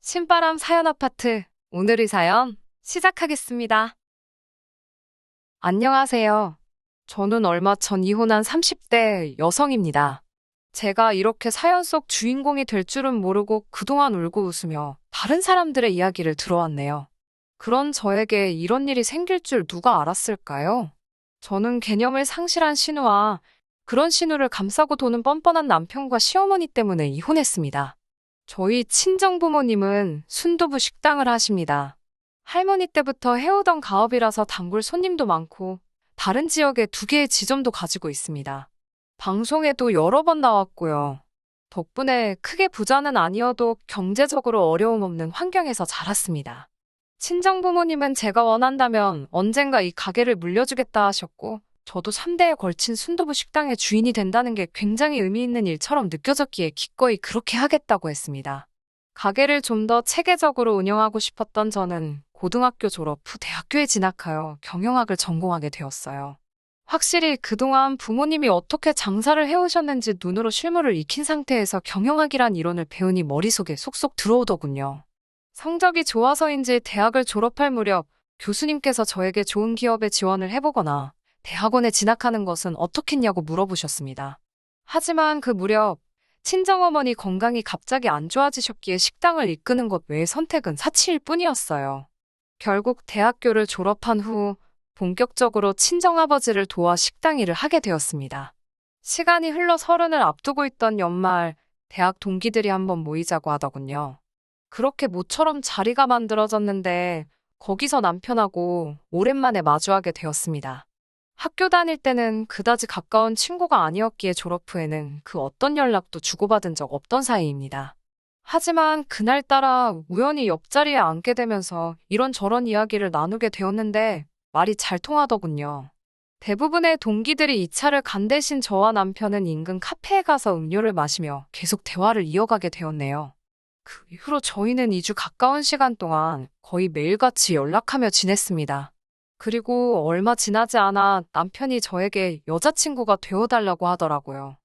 신바람 사연 아파트. 오늘의 사연 시작하겠습니다. 안녕하세요. 저는 얼마 전 이혼한 30대 여성입니다. 제가 이렇게 사연 속 주인공이 될 줄은 모르고 그동안 울고 웃으며 다른 사람들의 이야기를 들어왔네요. 그런 저에게 이런 일이 생길 줄 누가 알았을까요? 저는 개념을 상실한 신우와 그런 신우를 감싸고 도는 뻔뻔한 남편과 시어머니 때문에 이혼했습니다. 저희 친정부모님은 순두부 식당을 하십니다. 할머니 때부터 해오던 가업이라서 단골 손님도 많고 다른 지역에 두 개의 지점도 가지고 있습니다. 방송에도 여러 번 나왔고요. 덕분에 크게 부자는 아니어도 경제적으로 어려움 없는 환경에서 자랐습니다. 친정부모님은 제가 원한다면 언젠가 이 가게를 물려주겠다 하셨고, 저도 3대에 걸친 순두부 식당의 주인이 된다는 게 굉장히 의미 있는 일처럼 느껴졌기에 기꺼이 그렇게 하겠다고 했습니다. 가게를 좀 더 체계적으로 운영하고 싶었던 저는 고등학교 졸업 후 대학교에 진학하여 경영학을 전공하게 되었어요. 확실히 그동안 부모님이 어떻게 장사를 해오셨는지 눈으로 실물을 익힌 상태에서 경영학이란 이론을 배우니 머릿속에 쏙쏙 들어오더군요. 성적이 좋아서인지 대학을 졸업할 무렵 교수님께서 저에게 좋은 기업에 지원을 해보거나 대학원에 진학하는 것은 어떻겠냐고 물어보셨습니다. 하지만 그 무렵 친정어머니 건강이 갑자기 안 좋아지셨기에 식당을 이끄는 것 외의 선택은 사치일 뿐이었어요. 결국 대학교를 졸업한 후 본격적으로 친정아버지를 도와 식당 일을 하게 되었습니다. 시간이 흘러 서른을 앞두고 있던 연말, 대학 동기들이 한번 모이자고 하더군요. 그렇게 모처럼 자리가 만들어졌는데 거기서 남편하고 오랜만에 마주하게 되었습니다. 학교 다닐 때는 그다지 가까운 친구가 아니었기에 졸업 후에는 그 어떤 연락도 주고받은 적 없던 사이입니다. 하지만 그날따라 우연히 옆자리에 앉게 되면서 이런저런 이야기를 나누게 되었는데 말이 잘 통하더군요. 대부분의 동기들이 이 차를 간 대신 저와 남편은 인근 카페에 가서 음료를 마시며 계속 대화를 이어가게 되었네요. 그 이후로 저희는 2주 가까운 시간 동안 거의 매일같이 연락하며 지냈습니다. 그리고 얼마 지나지 않아 남편이 저에게 여자친구가 되어달라고 하더라고요.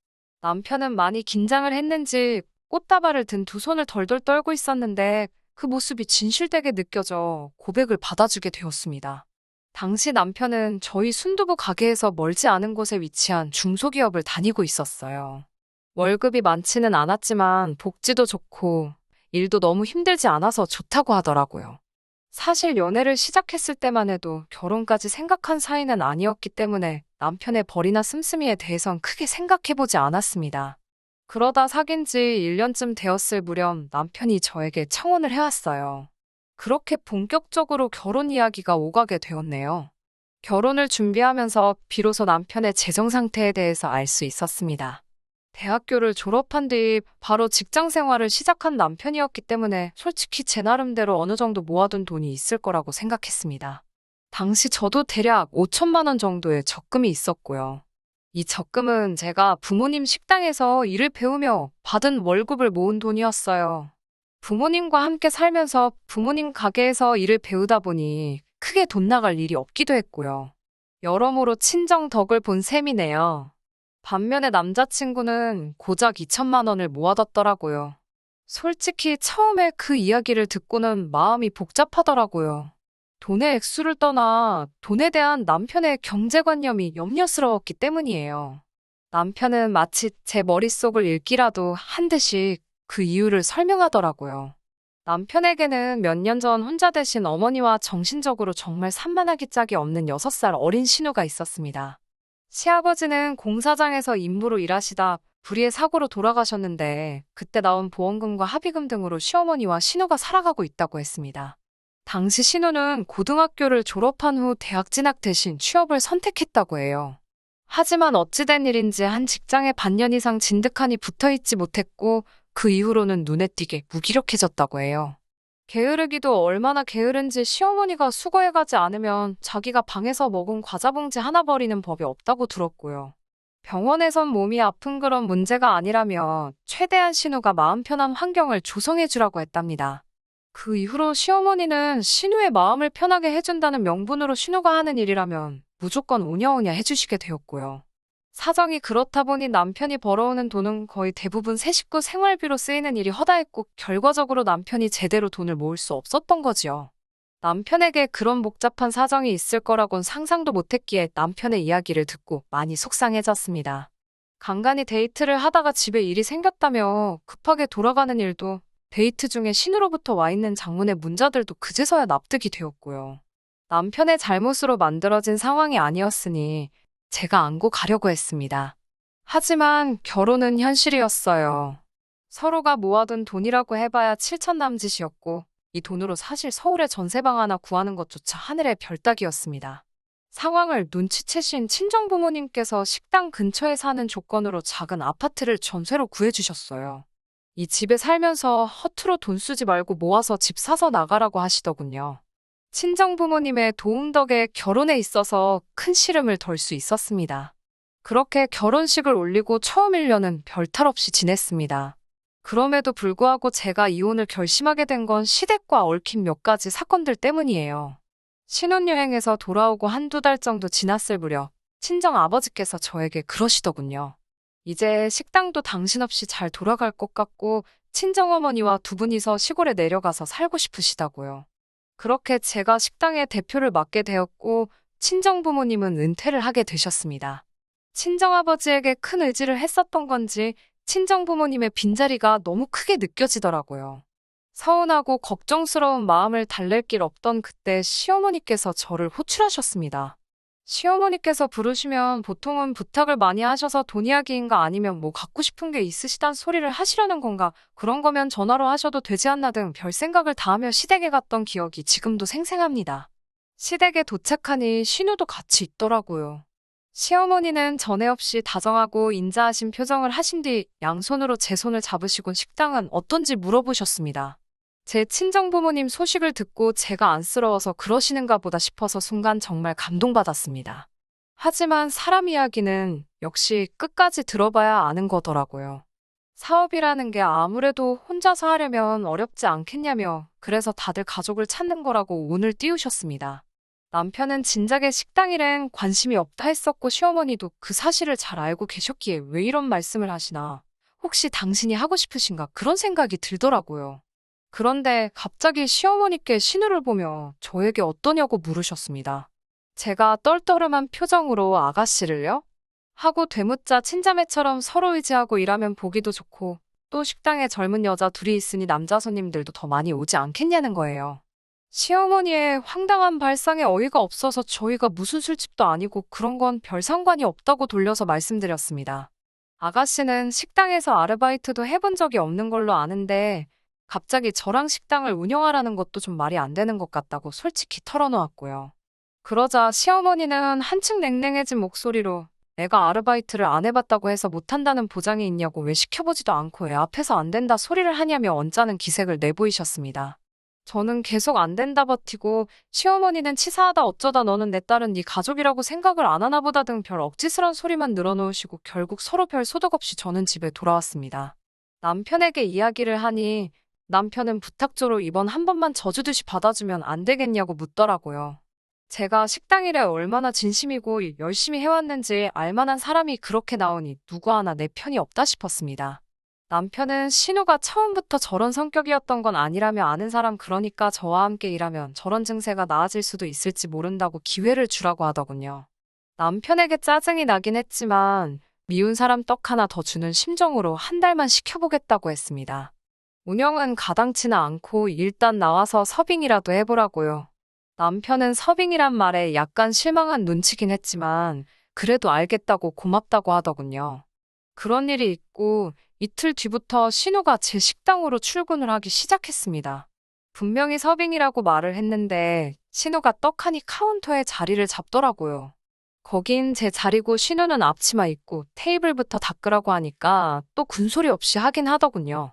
남편은 많이 긴장을 했는지 꽃다발을 든 두 손을 덜덜 떨고 있었는데 그 모습이 진실되게 느껴져 고백을 받아주게 되었습니다. 당시 남편은 저희 순두부 가게에서 멀지 않은 곳에 위치한 중소기업을 다니고 있었어요. 월급이 많지는 않았지만 복지도 좋고 일도 너무 힘들지 않아서 좋다고 하더라고요. 사실 연애를 시작했을 때만 해도 결혼까지 생각한 사이는 아니었기 때문에 남편의 벌이나 씀씀이에 대해선 크게 생각해보지 않았습니다. 그러다 사귄 지 1년쯤 되었을 무렵 남편이 저에게 청혼을 해왔어요. 그렇게 본격적으로 결혼 이야기가 오가게 되었네요. 결혼을 준비하면서 비로소 남편의 재정 상태에 대해서 알 수 있었습니다. 대학교를 졸업한 뒤 바로 직장 생활을 시작한 남편이었기 때문에 솔직히 제 나름대로 어느 정도 모아둔 돈이 있을 거라고 생각했습니다. 당시 저도 대략 5천만 원 정도의 적금이 있었고요. 이 적금은 제가 부모님 식당에서 일을 배우며 받은 월급을 모은 돈이었어요. 부모님과 함께 살면서 부모님 가게에서 일을 배우다 보니 크게 돈 나갈 일이 없기도 했고요. 여러모로 친정 덕을 본 셈이네요. 반면에 남자친구는 고작 2천만 원을 모아뒀더라고요. 솔직히 처음에 그 이야기를 듣고는 마음이 복잡하더라고요. 돈의 액수를 떠나 돈에 대한 남편의 경제관념이 염려스러웠기 때문이에요. 남편은 마치 제 머릿속을 읽기라도 한 듯이 그 이유를 설명하더라고요. 남편에게는 몇 년 전 혼자 되신 어머니와 정신적으로 정말 산만하기 짝이 없는 6살 어린 신우가 있었습니다. 시아버지는 공사장에서 임무로 일하시다 불의의 사고로 돌아가셨는데 그때 나온 보험금과 합의금 등으로 시어머니와 신우가 살아가고 있다고 했습니다. 당시 신우는 고등학교를 졸업한 후 대학 진학 대신 취업을 선택했다고 해요. 하지만 어찌된 일인지 한 직장에 반년 이상 진득하니 붙어있지 못했고 그 이후로는 눈에 띄게 무기력해졌다고 해요. 게으르기도 얼마나 게으른지 시어머니가 수거해가지 않으면 자기가 방에서 먹은 과자 봉지 하나 버리는 법이 없다고 들었고요. 병원에선 몸이 아픈 그런 문제가 아니라며 최대한 신우가 마음 편한 환경을 조성해주라고 했답니다. 그 이후로 시어머니는 신우의 마음을 편하게 해준다는 명분으로 신우가 하는 일이라면 무조건 오냐오냐 해주시게 되었고요. 사정이 그렇다 보니 남편이 벌어오는 돈은 거의 대부분 새 식구 생활비로 쓰이는 일이 허다했고 결과적으로 남편이 제대로 돈을 모을 수 없었던 거지요. 남편에게 그런 복잡한 사정이 있을 거라곤 상상도 못했기에 남편의 이야기를 듣고 많이 속상해졌습니다. 간간히 데이트를 하다가 집에 일이 생겼다며 급하게 돌아가는 일도 데이트 중에 신우로부터 와 있는 장문의 문자들도 그제서야 납득이 되었고요. 남편의 잘못으로 만들어진 상황이 아니었으니 제가 안고 가려고 했습니다. 하지만 결혼은 현실이었어요. 서로가 모아둔 돈이라고 해봐야 7천 남짓이었고 이 돈으로 사실 서울에 전세방 하나 구하는 것조차 하늘의 별 따기였습니다. 상황을 눈치채신 친정부모님께서 식당 근처에 사는 조건으로 작은 아파트를 전세로 구해주셨어요. 이 집에 살면서 허투루 돈 쓰지 말고 모아서 집 사서 나가라고 하시더군요. 친정부모님의 도움 덕에 결혼에 있어서 큰 시름을 덜 수 있었습니다. 그렇게 결혼식을 올리고 처음 1년은 별탈 없이 지냈습니다. 그럼에도 불구하고 제가 이혼을 결심하게 된 건 시댁과 얽힌 몇 가지 사건들 때문이에요. 신혼여행에서 돌아오고 한두 달 정도 지났을 무렵 친정 아버지께서 저에게 그러시더군요. 이제 식당도 당신 없이 잘 돌아갈 것 같고 친정어머니와 두 분이서 시골에 내려가서 살고 싶으시다고요. 그렇게 제가 식당의 대표를 맡게 되었고 친정부모님은 은퇴를 하게 되셨습니다. 친정아버지에게 큰 의지를 했었던 건지 친정부모님의 빈자리가 너무 크게 느껴지더라고요. 서운하고 걱정스러운 마음을 달랠 길 없던 그때 시어머니께서 저를 호출하셨습니다. 시어머니께서 부르시면 보통은 부탁을 많이 하셔서 돈 이야기인가 아니면 뭐 갖고 싶은 게 있으시단 소리를 하시려는 건가 그런 거면 전화로 하셔도 되지 않나 등 별 생각을 다하며 시댁에 갔던 기억이 지금도 생생합니다. 시댁에 도착하니 신우도 같이 있더라고요. 시어머니는 전에 없이 다정하고 인자하신 표정을 하신 뒤 양손으로 제 손을 잡으시곤 식당은 어떤지 물어보셨습니다. 제 친정부모님 소식을 듣고 제가 안쓰러워서 그러시는가 보다 싶어서 순간 정말 감동받았습니다. 하지만 사람 이야기는 역시 끝까지 들어봐야 아는 거더라고요. 사업이라는 게 아무래도 혼자서 하려면 어렵지 않겠냐며 그래서 다들 가족을 찾는 거라고 운을 띄우셨습니다. 남편은 진작에 식당 일엔 관심이 없다 했었고 시어머니도 그 사실을 잘 알고 계셨기에 왜 이런 말씀을 하시나 혹시 당신이 하고 싶으신가 그런 생각이 들더라고요. 그런데 갑자기 시어머니께 신우를 보며 저에게 어떠냐고 물으셨습니다. 제가 떨떠름한 표정으로 아가씨를요? 하고 되묻자 친자매처럼 서로 의지하고 일하면 보기도 좋고 또 식당에 젊은 여자 둘이 있으니 남자 손님들도 더 많이 오지 않겠냐는 거예요. 시어머니의 황당한 발상에 어이가 없어서 저희가 무슨 술집도 아니고 그런 건 별 상관이 없다고 돌려서 말씀드렸습니다. 아가씨는 식당에서 아르바이트도 해본 적이 없는 걸로 아는데 갑자기 저랑 식당을 운영하라는 것도 좀 말이 안 되는 것 같다고 솔직히 털어놓았고요. 그러자 시어머니는 한층 냉랭해진 목소리로 내가 아르바이트를 안 해봤다고 해서 못한다는 보장이 있냐고 왜 시켜보지도 않고 애 앞에서 안 된다 소리를 하냐며 언짢은 기색을 내보이셨습니다. 저는 계속 안 된다 버티고 시어머니는 치사하다 어쩌다 너는 내 딸은 네 가족이라고 생각을 안 하나 보다 등 별 억지스런 소리만 늘어놓으시고 결국 서로 별 소득 없이 저는 집에 돌아왔습니다. 남편에게 이야기를 하니 남편은 부탁조로 이번 한 번만 져주듯이 받아주면 안 되겠냐고 묻더라고요. 제가 식당 일에 얼마나 진심이고 열심히 해왔는지 알만한 사람이 그렇게 나오니 누구 하나 내 편이 없다 싶었습니다. 남편은 신우가 처음부터 저런 성격이었던 건 아니라며 아는 사람 그러니까 저와 함께 일하면 저런 증세가 나아질 수도 있을지 모른다고 기회를 주라고 하더군요. 남편에게 짜증이 나긴 했지만 미운 사람 떡 하나 더 주는 심정으로 한 달만 시켜보겠다고 했습니다. 운영은 가당치나 않고 일단 나와서 서빙이라도 해보라고요. 남편은 서빙이란 말에 약간 실망한 눈치긴 했지만 그래도 알겠다고 고맙다고 하더군요. 그런 일이 있고 이틀 뒤부터 신우가 제 식당으로 출근을 하기 시작했습니다. 분명히 서빙이라고 말을 했는데 신우가 떡하니 카운터에 자리를 잡더라고요. 거긴 제 자리고 신우는 앞치마 입고 테이블부터 닦으라고 하니까 또 군소리 없이 하긴 하더군요.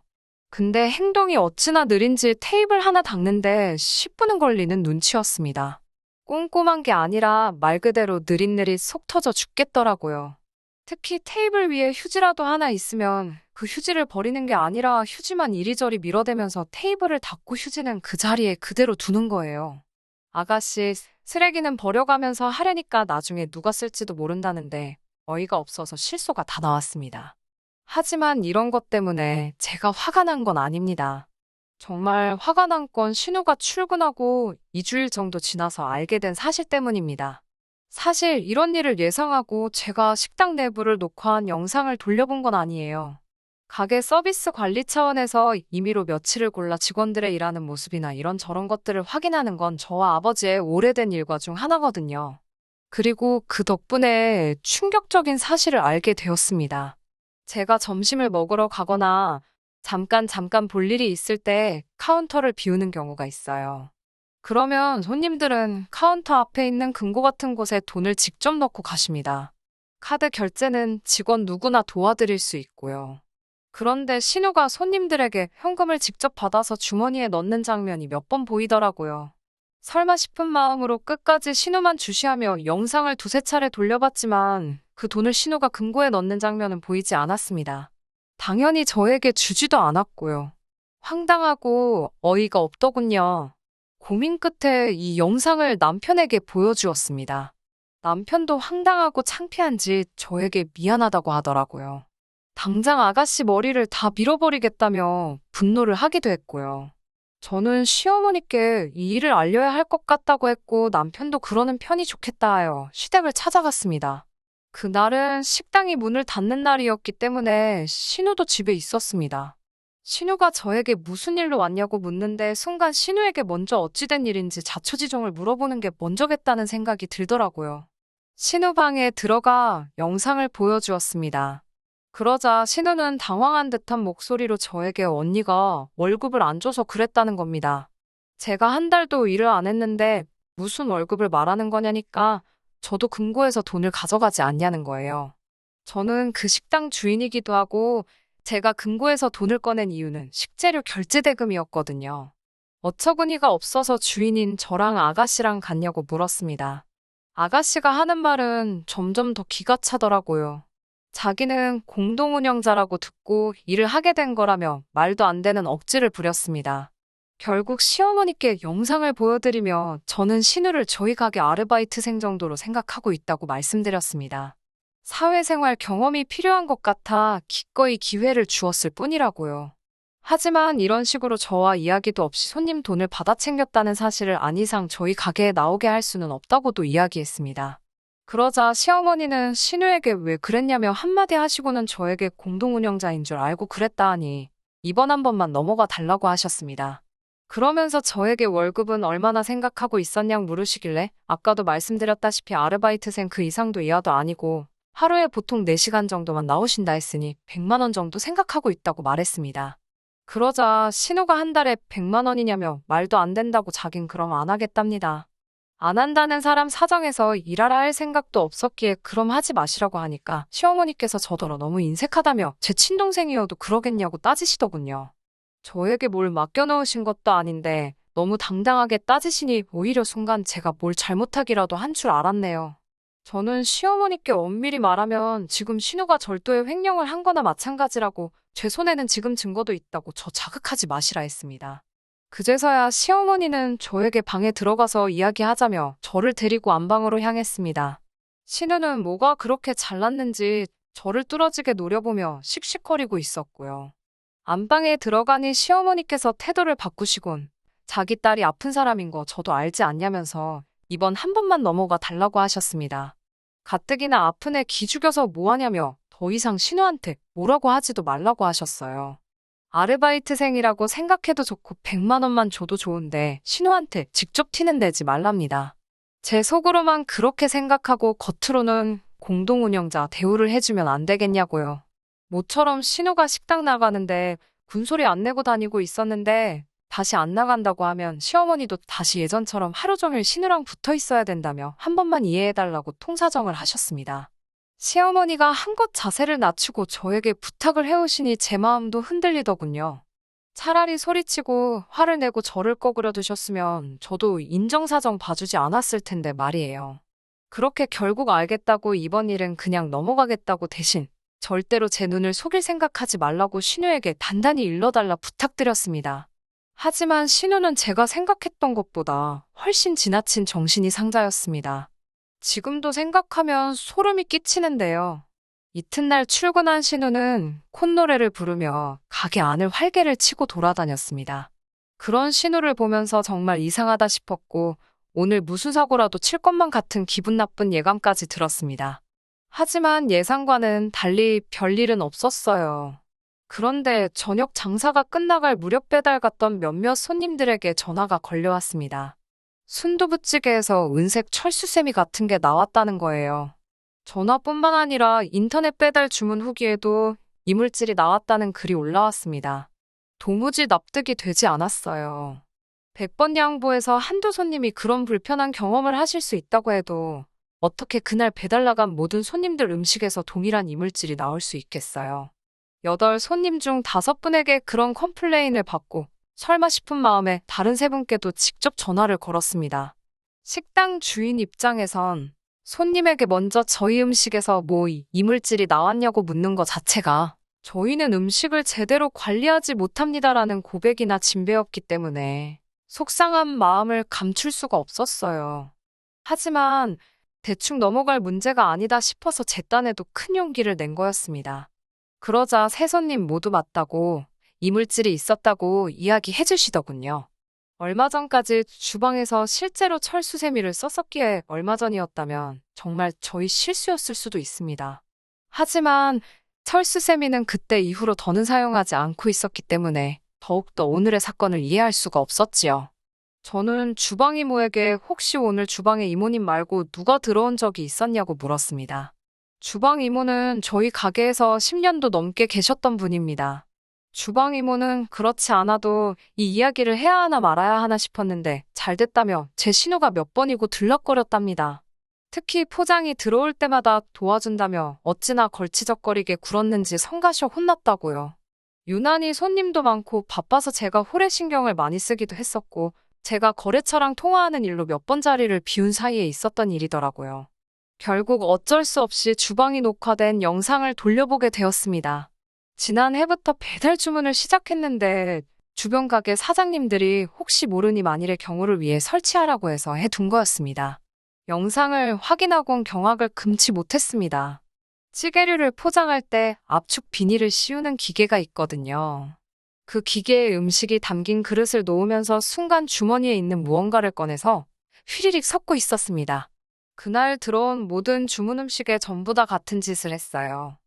근데 행동이 어찌나 느린지 테이블 하나 닦는데 10분은 걸리는 눈치였습니다. 꼼꼼한 게 아니라 말 그대로 느릿느릿 속 터져 죽겠더라고요. 특히 테이블 위에 휴지라도 하나 있으면 그 휴지를 버리는 게 아니라 휴지만 이리저리 밀어대면서 테이블을 닦고 휴지는 그 자리에 그대로 두는 거예요. 아가씨, 쓰레기는 버려가면서 하려니까 나중에 누가 쓸지도 모른다는데 어이가 없어서 실소가 다 나왔습니다. 하지만 이런 것 때문에 제가 화가 난 건 아닙니다. 정말 화가 난 건 신우가 출근하고 2주일 정도 지나서 알게 된 사실 때문입니다. 사실 이런 일을 예상하고 제가 식당 내부를 녹화한 영상을 돌려본 건 아니에요. 가게 서비스 관리 차원에서 임의로 며칠을 골라 직원들의 일하는 모습이나 이런저런 것들을 확인하는 건 저와 아버지의 오래된 일과 중 하나거든요. 그리고 그 덕분에 충격적인 사실을 알게 되었습니다. 제가 점심을 먹으러 가거나 잠깐 볼 일이 있을 때 카운터를 비우는 경우가 있어요. 그러면 손님들은 카운터 앞에 있는 금고 같은 곳에 돈을 직접 넣고 가십니다. 카드 결제는 직원 누구나 도와드릴 수 있고요. 그런데 신우가 손님들에게 현금을 직접 받아서 주머니에 넣는 장면이 몇 번 보이더라고요. 설마 싶은 마음으로 끝까지 신우만 주시하며 영상을 두세 차례 돌려봤지만 그 돈을 신우가 금고에 넣는 장면은 보이지 않았습니다. 당연히 저에게 주지도 않았고요. 황당하고 어이가 없더군요. 고민 끝에 이 영상을 남편에게 보여주었습니다. 남편도 황당하고 창피한지 저에게 미안하다고 하더라고요. 당장 아가씨 머리를 다 밀어버리겠다며 분노를 하기도 했고요. 저는 시어머니께 이 일을 알려야 할 것 같다고 했고 남편도 그러는 편이 좋겠다 하여 시댁을 찾아갔습니다. 그날은 식당이 문을 닫는 날이었기 때문에 신우도 집에 있었습니다. 신우가 저에게 무슨 일로 왔냐고 묻는데 순간 신우에게 먼저 어찌된 일인지 자초지종을 물어보는 게 먼저겠다는 생각이 들더라고요. 신우 방에 들어가 영상을 보여주었습니다. 그러자 신우는 당황한 듯한 목소리로 저에게 언니가 월급을 안 줘서 그랬다는 겁니다. 제가 한 달도 일을 안 했는데 무슨 월급을 말하는 거냐니까 저도 금고에서 돈을 가져가지 않냐는 거예요. 저는 그 식당 주인이기도 하고 제가 금고에서 돈을 꺼낸 이유는 식재료 결제 대금이었거든요. 어처구니가 없어서 주인인 저랑 아가씨랑 갔냐고 물었습니다. 아가씨가 하는 말은 점점 더 기가 차더라고요. 자기는 공동운영자라고 듣고 일을 하게 된 거라며 말도 안 되는 억지를 부렸습니다. 결국 시어머니께 영상을 보여드리며 저는 신우를 저희 가게 아르바이트생 정도로 생각하고 있다고 말씀드렸습니다. 사회생활 경험이 필요한 것 같아 기꺼이 기회를 주었을 뿐이라고요. 하지만 이런 식으로 저와 이야기도 없이 손님 돈을 받아 챙겼다는 사실을 안 이상 저희 가게에 나오게 할 수는 없다고도 이야기했습니다. 그러자 시어머니는 신우에게 왜 그랬냐며 한마디 하시고는 저에게 공동운영자인 줄 알고 그랬다 하니 이번 한 번만 넘어가 달라고 하셨습니다. 그러면서 저에게 월급은 얼마나 생각하고 있었냐고 물으시길래 아까도 말씀드렸다시피 아르바이트생 그 이상도 이하도 아니고 하루에 보통 4시간 정도만 나오신다 했으니 100만 원 정도 생각하고 있다고 말했습니다. 그러자 신우가 한 달에 100만 원이냐며 말도 안 된다고 자긴 그럼 안 하겠답니다. 안 한다는 사람 사정에서 일하라 할 생각도 없었기에 그럼 하지 마시라고 하니까 시어머니께서 저더러 너무 인색하다며 제 친동생이어도 그러겠냐고 따지시더군요. 저에게 뭘 맡겨놓으신 것도 아닌데 너무 당당하게 따지시니 오히려 순간 제가 뭘 잘못하기라도 한 줄 알았네요. 저는 시어머니께 엄밀히 말하면 지금 신우가 절도의 횡령을 한 거나 마찬가지라고 제 손에는 지금 증거도 있다고 저 자극하지 마시라 했습니다. 그제서야 시어머니는 저에게 방에 들어가서 이야기하자며 저를 데리고 안방으로 향했습니다. 신우는 뭐가 그렇게 잘났는지 저를 뚫어지게 노려보며 씩씩거리고 있었고요. 안방에 들어가니 시어머니께서 태도를 바꾸시곤 자기 딸이 아픈 사람인 거 저도 알지 않냐면서 이번 한 번만 넘어가 달라고 하셨습니다. 가뜩이나 아픈 애 기죽여서 뭐하냐며 더 이상 신우한테 뭐라고 하지도 말라고 하셨어요. 아르바이트생이라고 생각해도 좋고 100만 원만 줘도 좋은데 신우한테 직접 티는 내지 말랍니다. 제 속으로만 그렇게 생각하고 겉으로는 공동운영자 대우를 해주면 안 되겠냐고요. 모처럼 신우가 식당 나가는데 군소리 안 내고 다니고 있었는데 다시 안 나간다고 하면 시어머니도 다시 예전처럼 하루 종일 신우랑 붙어 있어야 된다며 한 번만 이해해달라고 통사정을 하셨습니다. 시어머니가 한껏 자세를 낮추고 저에게 부탁을 해오시니 제 마음도 흔들리더군요. 차라리 소리치고 화를 내고 저를 꺼그려 두셨으면 저도 인정사정 봐주지 않았을 텐데 말이에요. 그렇게 결국 알겠다고 이번 일은 그냥 넘어가겠다고 대신 절대로 제 눈을 속일 생각하지 말라고 신우에게 단단히 일러달라 부탁드렸습니다. 하지만 신우는 제가 생각했던 것보다 훨씬 지나친 정신이 상자였습니다. 지금도 생각하면 소름이 끼치는데요. 이튿날 출근한 신우는 콧노래를 부르며 가게 안을 활개를 치고 돌아다녔습니다. 그런 신우를 보면서 정말 이상하다 싶었고, 오늘 무슨 사고라도 칠 것만 같은 기분 나쁜 예감까지 들었습니다. 하지만 예상과는 달리 별일은 없었어요. 그런데 저녁 장사가 끝나갈 무렵 배달 갔던 몇몇 손님들에게 전화가 걸려왔습니다. 순두부찌개에서 은색 철수세미 같은 게 나왔다는 거예요. 전화뿐만 아니라 인터넷 배달 주문 후기에도 이물질이 나왔다는 글이 올라왔습니다. 도무지 납득이 되지 않았어요. 100번 양보해서 한두 손님이 그런 불편한 경험을 하실 수 있다고 해도 어떻게 그날 배달 나간 모든 손님들 음식에서 동일한 이물질이 나올 수 있겠어요. 8손님 중 5분에게 그런 컴플레인을 받고 설마 싶은 마음에 다른 3분께도 직접 전화를 걸었습니다. 식당 주인 입장에선 손님에게 먼저 저희 음식에서 뭐 이물질이 나왔냐고 묻는 것 자체가 저희는 음식을 제대로 관리하지 못합니다라는 고백이나 진배였기 때문에 속상한 마음을 감출 수가 없었어요. 하지만 대충 넘어갈 문제가 아니다 싶어서 제 딴에도 큰 용기를 낸 거였습니다. 그러자 3손님 모두 맞다고 이물질이 있었다고 이야기해 주시더군요. 얼마 전까지 주방에서 실제로 철수세미를 썼었기에 얼마 전이었다면 정말 저희 실수였을 수도 있습니다. 하지만 철수세미는 그때 이후로 더는 사용하지 않고 있었기 때문에 더욱더 오늘의 사건을 이해할 수가 없었지요. 저는 주방 이모에게 혹시 오늘 주방에 이모님 말고 누가 들어온 적이 있었냐고 물었습니다. 주방 이모는 저희 가게에서 10년도 넘게 계셨던 분입니다. 주방 이모는 그렇지 않아도 이 이야기를 해야 하나 말아야 하나 싶었는데 잘 됐다며 제 신호가 몇 번이고 들락거렸답니다. 특히 포장이 들어올 때마다 도와준다며 어찌나 걸치적거리게 굴었는지 성가셔 혼났다고요. 유난히 손님도 많고 바빠서 제가 호래신경을 많이 쓰기도 했었고 제가 거래처랑 통화하는 일로 몇 번 자리를 비운 사이에 있었던 일이더라고요. 결국 어쩔 수 없이 주방이 녹화된 영상을 돌려보게 되었습니다. 지난해부터 배달 주문을 시작했는데 주변 가게 사장님들이 혹시 모르니 만일의 경우를 위해 설치하라고 해서 해둔 거였습니다. 영상을 확인하곤 경악을 금치 못했습니다. 찌개류를 포장할 때 압축 비닐을 씌우는 기계가 있거든요. 그 기계에 음식이 담긴 그릇을 놓으면서 순간 주머니에 있는 무언가를 꺼내서 휘리릭 섞고 있었습니다. 그날 들어온 모든 주문 음식에 전부 다 같은 짓을 했어요.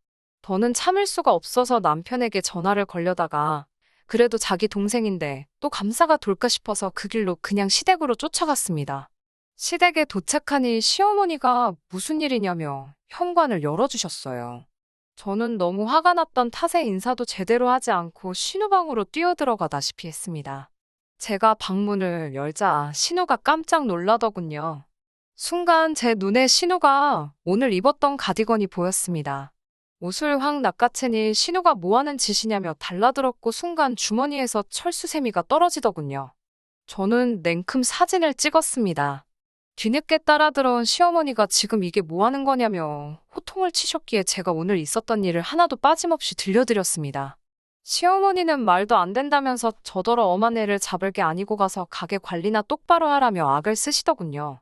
더는 참을 수가 없어서 남편에게 전화를 걸려다가 그래도 자기 동생인데 또 감사가 돌까 싶어서 그 길로 그냥 시댁으로 쫓아갔습니다. 시댁에 도착하니 시어머니가 무슨 일이냐며 현관을 열어주셨어요. 저는 너무 화가 났던 탓에 인사도 제대로 하지 않고 신우방으로 뛰어들어가다시피 했습니다. 제가 방문을 열자 신우가 깜짝 놀라더군요. 순간 제 눈에 신우가 오늘 입었던 가디건이 보였습니다. 옷을 확 낚아채니 신우가 뭐하는 짓이냐며 달라들었고 순간 주머니에서 철수세미가 떨어지더군요. 저는 냉큼 사진을 찍었습니다. 뒤늦게 따라 들어온 시어머니가 지금 이게 뭐하는 거냐며 호통을 치셨기에 제가 오늘 있었던 일을 하나도 빠짐없이 들려드렸습니다. 시어머니는 말도 안 된다면서 저더러 엄한 애를 잡을 게 아니고 가서 가게 관리나 똑바로 하라며 악을 쓰시더군요.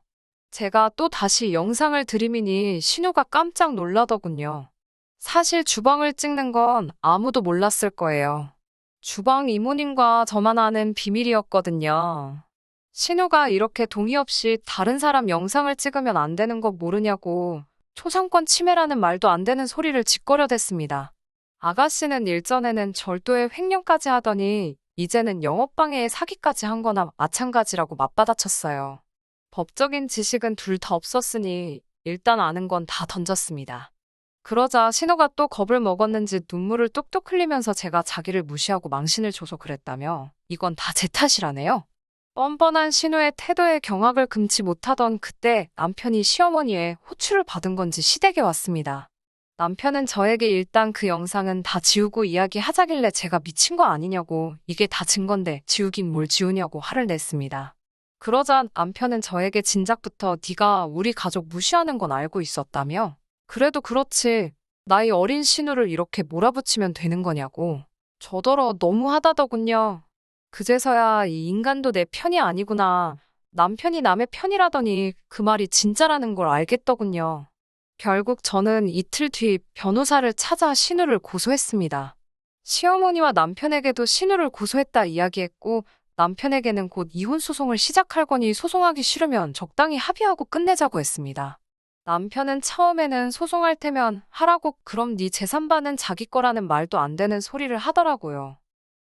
제가 또 다시 영상을 들이미니 신우가 깜짝 놀라더군요. 사실 주방을 찍는 건 아무도 몰랐을 거예요. 주방 이모님과 저만 아는 비밀이었거든요. 신우가 이렇게 동의 없이 다른 사람 영상을 찍으면 안 되는 거 모르냐고 초상권 침해라는 말도 안 되는 소리를 짓거려댔습니다. 아가씨는 일전에는 절도에 횡령까지 하더니 이제는 영업방해에 사기까지 한 거나 마찬가지라고 맞받아쳤어요. 법적인 지식은 둘 다 없었으니 일단 아는 건 다 던졌습니다. 그러자 신우가 또 겁을 먹었는지 눈물을 뚝뚝 흘리면서 제가 자기를 무시하고 망신을 줘서 그랬다며 이건 다 제 탓이라네요. 뻔뻔한 신우의 태도에 경악을 금치 못하던 그때 남편이 시어머니의 호출을 받은 건지 시댁에 왔습니다. 남편은 저에게 일단 그 영상은 다 지우고 이야기하자길래 제가 미친 거 아니냐고 이게 다 증거인데 지우긴 뭘 지우냐고 화를 냈습니다. 그러자 남편은 저에게 진작부터 네가 우리 가족 무시하는 건 알고 있었다며 그래도 그렇지 나이 어린 신우를 이렇게 몰아붙이면 되는 거냐고 저더러 너무하다더군요. 그제서야 이 인간도 내 편이 아니구나. 남편이 남의 편이라더니 그 말이 진짜라는 걸 알겠더군요. 결국 저는 이틀 뒤 변호사를 찾아 신우를 고소했습니다. 시어머니와 남편에게도 신우를 고소했다 이야기했고, 남편에게는 곧 이혼 소송을 시작할 거니 소송하기 싫으면 적당히 합의하고 끝내자고 했습니다. 남편은 처음에는 소송할 테면 하라고, 그럼 네 재산반은 자기 거라는 말도 안 되는 소리를 하더라고요.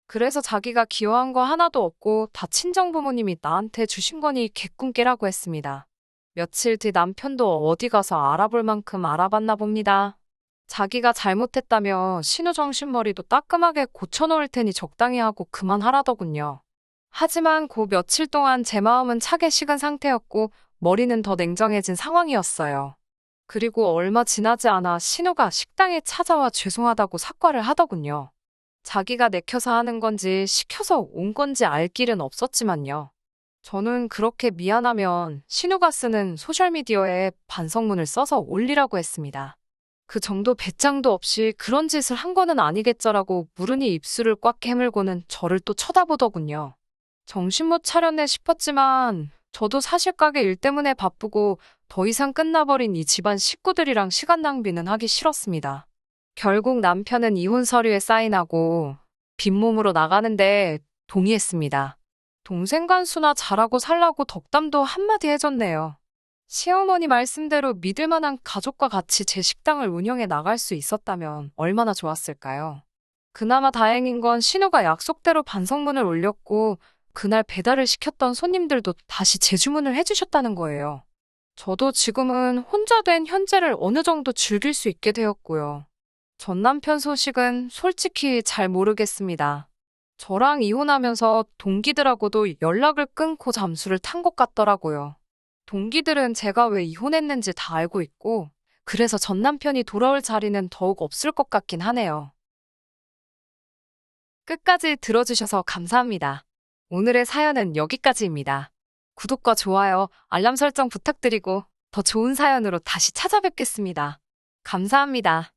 그래서 자기가 기여한 거 하나도 없고 다 친정부모님이 나한테 주신 거니 개꿈 깨라고 했습니다. 며칠 뒤 남편도 어디 가서 알아볼 만큼 알아봤나 봅니다. 자기가 잘못했다며 신우 정신머리도 따끔하게 고쳐놓을 테니 적당히 하고 그만하라더군요. 하지만 그 며칠 동안 제 마음은 차게 식은 상태였고 머리는 더 냉정해진 상황이었어요. 그리고 얼마 지나지 않아 신우가 식당에 찾아와 죄송하다고 사과를 하더군요. 자기가 내켜서 하는 건지 시켜서 온 건지 알 길은 없었지만요. 저는 그렇게 미안하면 신우가 쓰는 소셜미디어에 반성문을 써서 올리라고 했습니다. 그 정도 배짱도 없이 그런 짓을 한 거는 아니겠죠라고 물으니 입술을 꽉 깨물고는 저를 또 쳐다보더군요. 정신 못 차렸네 싶었지만 저도 사실 가게 일 때문에 바쁘고 더 이상 끝나버린 이 집안 식구들이랑 시간 낭비는 하기 싫었습니다. 결국 남편은 이혼 서류에 사인하고 빈몸으로 나가는데 동의했습니다. 동생 간수나 잘하고 살라고 덕담도 한마디 해줬네요. 시어머니 말씀대로 믿을 만한 가족과 같이 제 식당을 운영해 나갈 수 있었다면 얼마나 좋았을까요? 그나마 다행인 건 신우가 약속대로 반성문을 올렸고 그날 배달을 시켰던 손님들도 다시 재주문을 해주셨다는 거예요. 저도 지금은 혼자 된 현재를 어느 정도 즐길 수 있게 되었고요. 전 남편 소식은 솔직히 잘 모르겠습니다. 저랑 이혼하면서 동기들하고도 연락을 끊고 잠수를 탄 것 같더라고요. 동기들은 제가 왜 이혼했는지 다 알고 있고, 그래서 전 남편이 돌아올 자리는 더욱 없을 것 같긴 하네요. 끝까지 들어주셔서 감사합니다. 오늘의 사연은 여기까지입니다. 구독과 좋아요, 알람 설정 부탁드리고 더 좋은 사연으로 다시 찾아뵙겠습니다. 감사합니다.